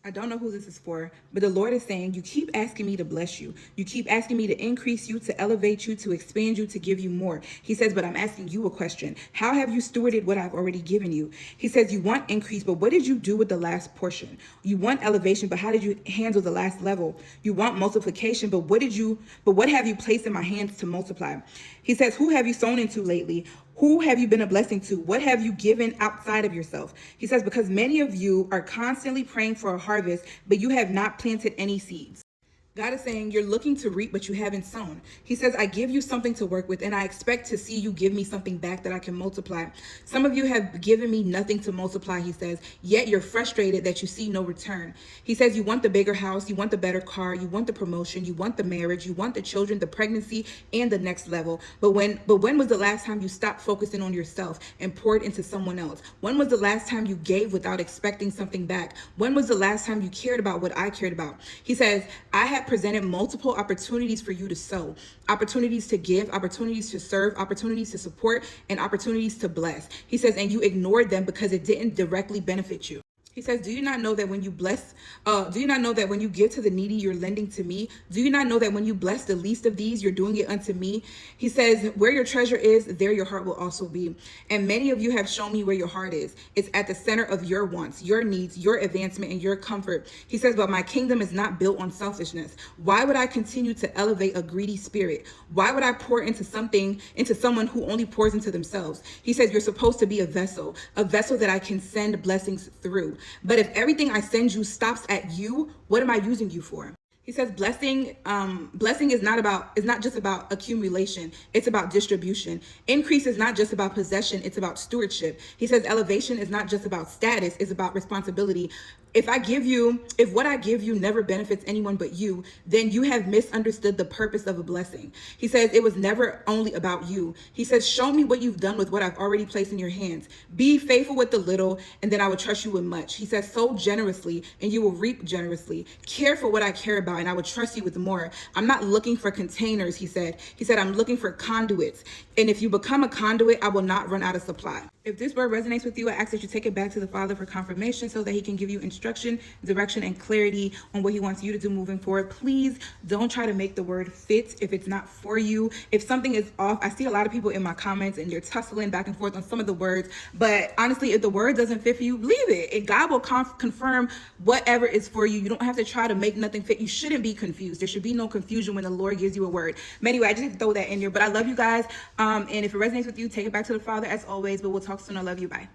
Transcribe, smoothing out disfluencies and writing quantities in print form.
I don't know who this is for, but the Lord is saying, you keep asking me to bless you. You keep asking me to increase you, to elevate you, to expand you, to give you more. He says, but I'm asking you a question. How have you stewarded what I've already given you? He says, you want increase, but what did you do with the last portion? You want elevation, but how did you handle the last level? You want multiplication, but what have you placed in my hands to multiply? He says, who have you sown into lately? Who have you been a blessing to? What have you given outside of yourself? He says, because many of you are constantly praying for a harvest, but you have not planted any seeds. God is saying you're looking to reap, but you haven't sown. He says, I give you something to work with, and I expect to see you give me something back that I can multiply. Some of you have given me nothing to multiply, he says, yet you're frustrated that you see no return. He says, you want the bigger house, you want the better car, you want the promotion, you want the marriage, you want the children, the pregnancy, and the next level. But when was the last time you stopped focusing on yourself and poured into someone else? When was the last time you gave without expecting something back? When was the last time you cared about what I cared about? He says, I have presented multiple opportunities for you to sow, opportunities to give, opportunities to serve, opportunities to support, and opportunities to bless. He says, and you ignored them because it didn't directly benefit you. He says, do you not know that when you bless, do you not know that when you give to the needy, you're lending to me? Do you not know that when you bless the least of these, you're doing it unto me? He says, where your treasure is, there your heart will also be. And many of you have shown me where your heart is. It's at the center of your wants, your needs, your advancement, and your comfort. He says, but my kingdom is not built on selfishness. Why would I continue to elevate a greedy spirit? Why would I pour into someone who only pours into themselves? He says, you're supposed to be a vessel that I can send blessings through. But if everything I send you stops at you, what am I using you for? He says blessing is not just about accumulation, it's about distribution. Increase is not just about possession, it's about stewardship. He says elevation is not just about status, it's about responsibility. If what I give you never benefits anyone but you, then you have misunderstood the purpose of a blessing. He says it was never only about you. He says, show me what you've done with what I've already placed in your hands. Be faithful with the little, and then I will trust you with much. He says, sow generously, and you will reap generously. Care for what I care about, and I will trust you with more. I'm not looking for containers, he said. He said, I'm looking for conduits. And if you become a conduit, I will not run out of supply. If this word resonates with you, I ask that you take it back to the Father for confirmation so that he can give you instruction, direction, and clarity on what he wants you to do moving forward. Please don't try to make the word fit if it's not for you. If something is off, I see a lot of people in my comments and they're tussling back and forth on some of the words. But honestly, if the word doesn't fit for you, leave it. And God will confirm whatever is for you. You don't have to try to make nothing fit. You shouldn't be confused. There should be no confusion when the Lord gives you a word. But anyway, I just had to throw that in here. But I love you guys. And if it resonates with you, take it back to the Father as always. But we'll talk soon. I love you. Bye.